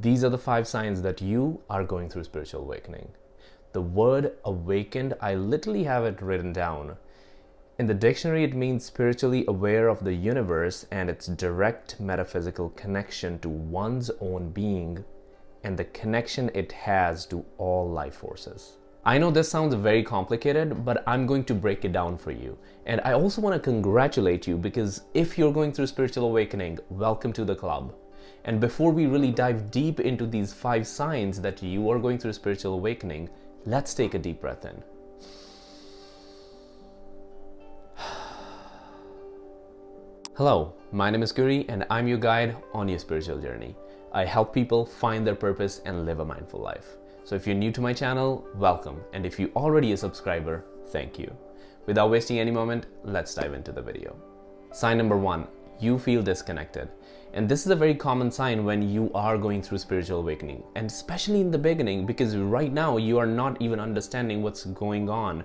These are the 5 signs that you are going through spiritual awakening. The word awakened, I literally have it written down. In the dictionary, it means spiritually aware of the universe and its direct metaphysical connection to one's own being and the connection it has to all life forces. I know this sounds very complicated, but I'm going to break it down for you. And I also want to congratulate you because if you're going through spiritual awakening, welcome to the club. And before we really dive deep into these 5 signs that you are going through spiritual awakening, let's take a deep breath in. Hello, my name is Guri and I'm your guide on your spiritual journey. I help people find their purpose and live a mindful life. So if you're new to my channel, welcome. And if you're already a subscriber, thank you. Without wasting any moment, let's dive into the video. Sign number 1, you feel disconnected. And this is a very common sign when you are going through spiritual awakening, and especially in the beginning, because right now you are not even understanding what's going on.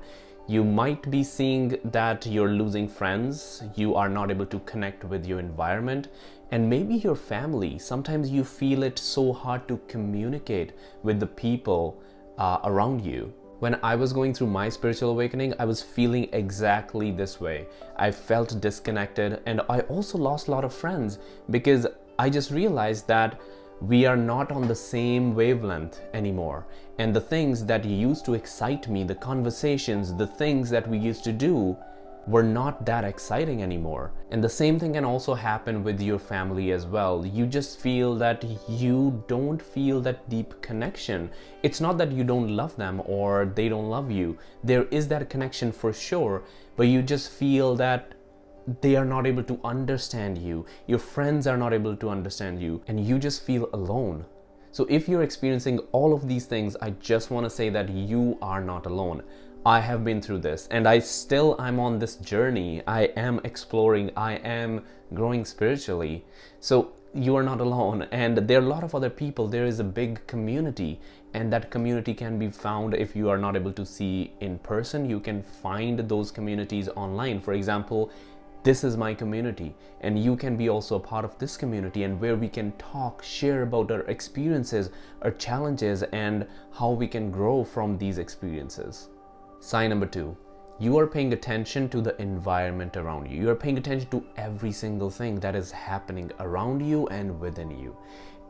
You might be seeing that you're losing friends, you are not able to connect with your environment, and maybe your family. Sometimes you feel it so hard to communicate with the people around you. When I was going through my spiritual awakening, I was feeling exactly this way. I felt disconnected and I also lost a lot of friends because I just realized that we are not on the same wavelength anymore. And the things that used to excite me, the conversations, the things that we used to do were not that exciting anymore. And the same thing can also happen with your family as well. You just feel that you don't feel that deep connection. It's not that you don't love them or they don't love you. There is that connection for sure, but you just feel that they are not able to understand you. Your friends are not able to understand you, and you just feel alone. So if you're experiencing all of these things, I just want to say that you are not alone. I have been through this and I'm on this journey. I am exploring, I am growing spiritually. So you are not alone, and there are a lot of other people. There is a big community, and that community can be found if you are not able to see in person. You can find those communities online. For example, this is my community, and you can be also a part of this community, and where we can talk, share about our experiences, our challenges, and how we can grow from these experiences. Sign number 2, you are paying attention to the environment around you. You are paying attention to every single thing that is happening around you and within you.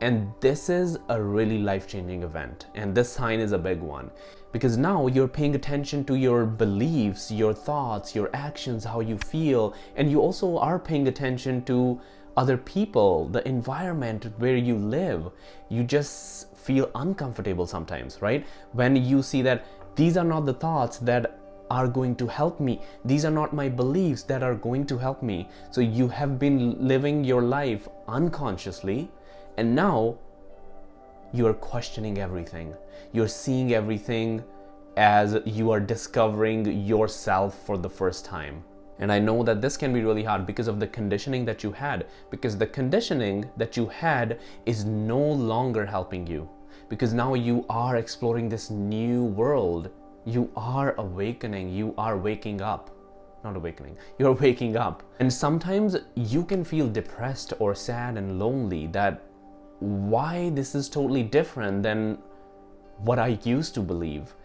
And this is a really life-changing event. And this sign is a big one because now you're paying attention to your beliefs, your thoughts, your actions, how you feel. And you also are paying attention to other people, the environment where you live. You just feel uncomfortable sometimes, right? When you see that these are not the thoughts that are going to help me. These are not my beliefs that are going to help me. So you have been living your life unconsciously, and now you are questioning everything. You're seeing everything as you are discovering yourself for the first time. And I know that this can be really hard because of the conditioning that you had, because the conditioning that you had is no longer helping you. Because now you are exploring this new world. You are awakening. You are waking up. Not awakening. You're waking up. And sometimes you can feel depressed or sad and lonely that why this is totally different than what I used to believe.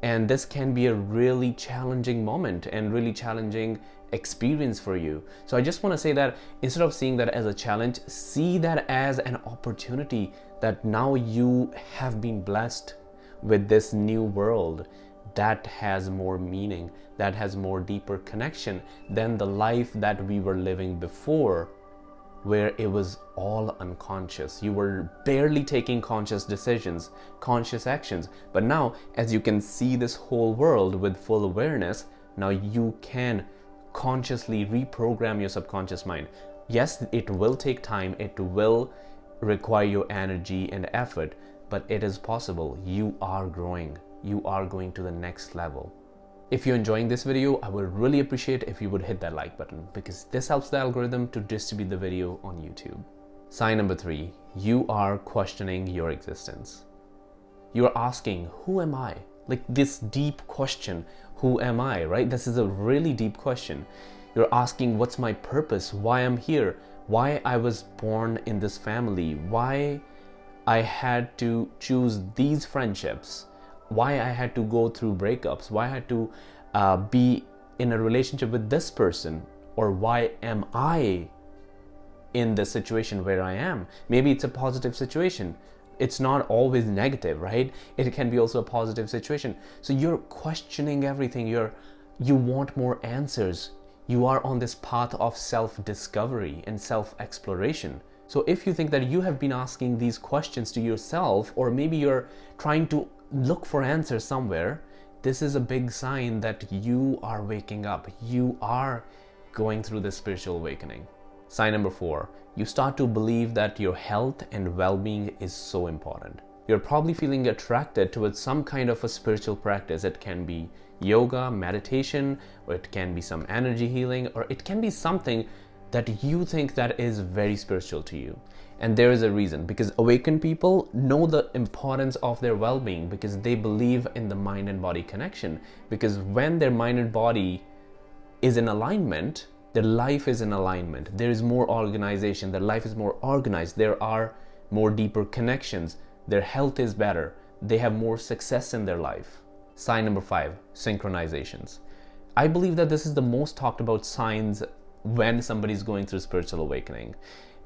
And this can be a really challenging moment and really challenging experience for you. So I just want to say that instead of seeing that as a challenge, see that as an opportunity, that now you have been blessed with this new world that has more meaning, that has more deeper connection than the life that we were living before, where it was all unconscious. You were barely taking conscious decisions, conscious actions. But now, as you can see this whole world with full awareness, now you can consciously reprogram your subconscious mind. Yes, it will take time, it will require your energy and effort, but it is possible. You are growing. You are going to the next level. If you're enjoying this video, I would really appreciate if you would hit that like button, because this helps the algorithm to distribute the video on YouTube. Sign number 3, you are questioning your existence. You are asking, who am I? Like this deep question, who am I, right? This is a really deep question. You're asking, what's my purpose? Why I'm here? Why I was born in this family? Why I had to choose these friendships, why I had to go through breakups, why I had to be in a relationship with this person, or why am I in the situation where I am. Maybe it's a positive situation. It's not always negative, right? It can be also a positive situation. So you're questioning everything. You want more answers. You are on this path of self-discovery and self-exploration. So if you think that you have been asking these questions to yourself, or maybe you're trying to look for answers somewhere, this is a big sign that you are waking up. You are going through this spiritual awakening. Sign number 4, you start to believe that your health and well-being is so important. You're probably feeling attracted towards some kind of a spiritual practice. It can be yoga, meditation, or it can be some energy healing, or it can be something that you think that is very spiritual to you. And there is a reason, because awakened people know the importance of their well-being, because they believe in the mind and body connection. Because when their mind and body is in alignment, their life is in alignment. There is more organization. Their life is more organized. There are more deeper connections. Their health is better. They have more success in their life. Sign number 5, synchronizations. I believe that this is the most talked about signs when somebody is going through spiritual awakening.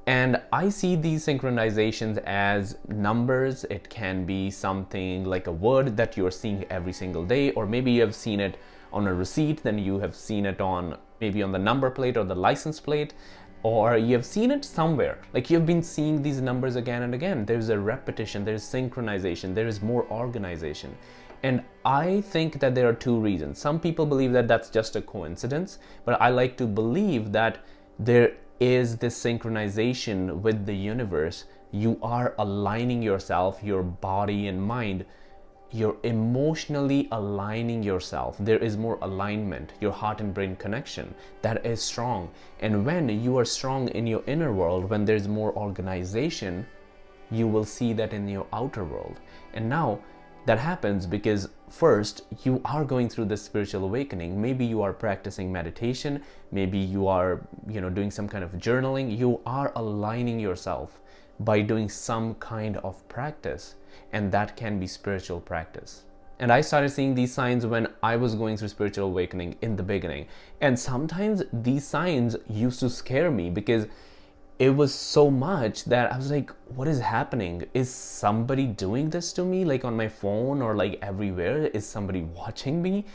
And I see these synchronizations as numbers. It can be something like a word that you're seeing every single day, or maybe you have seen it on a receipt, then you have seen it on maybe on the number plate or the license plate, or you have seen it somewhere. Like you've been seeing these numbers again and again. There's a repetition, there's synchronization, there is more organization. And I think that there are 2 reasons. Some people believe that that's just a coincidence, but I like to believe that there is this synchronization with the universe. You are aligning yourself, your body and mind. You're emotionally aligning yourself. There is more alignment, your heart and brain connection that is strong. And when you are strong in your inner world, when there's more organization, you will see that in your outer world. And now that happens because first you are going through this spiritual awakening. Maybe you are practicing meditation, maybe you are doing some kind of journaling. You are aligning yourself by doing some kind of practice, and that can be spiritual practice. And I started seeing these signs when I was going through spiritual awakening in the beginning. And sometimes these signs used to scare me because it was so much that I was like, what is happening? Is somebody doing this to me, like on my phone or like everywhere? Is somebody watching me?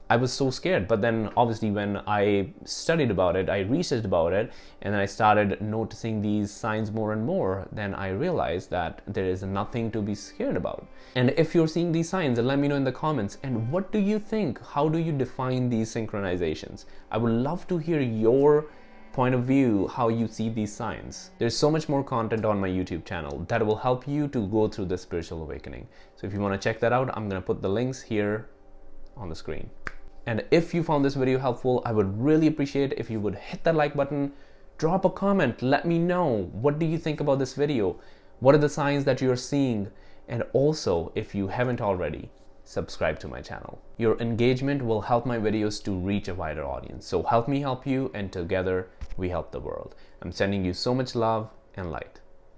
I was so scared. But then obviously when I studied about it, I researched about it, and then I started noticing these signs more and more, then I realized that there is nothing to be scared about. And if you're seeing these signs, let me know in the comments. And what do you think? How do you define these synchronizations? I would love to hear your point of view, how you see these signs. There's so much more content on my YouTube channel that will help you to go through the spiritual awakening. So if you want to check that out, I'm going to put the links here on the screen. And if you found this video helpful, I would really appreciate if you would hit that like button, drop a comment, let me know, what do you think about this video? What are the signs that you're seeing? And also, if you haven't already, subscribe to my channel. Your engagement will help my videos to reach a wider audience. So help me help you, and together we help the world. I'm sending you so much love and light.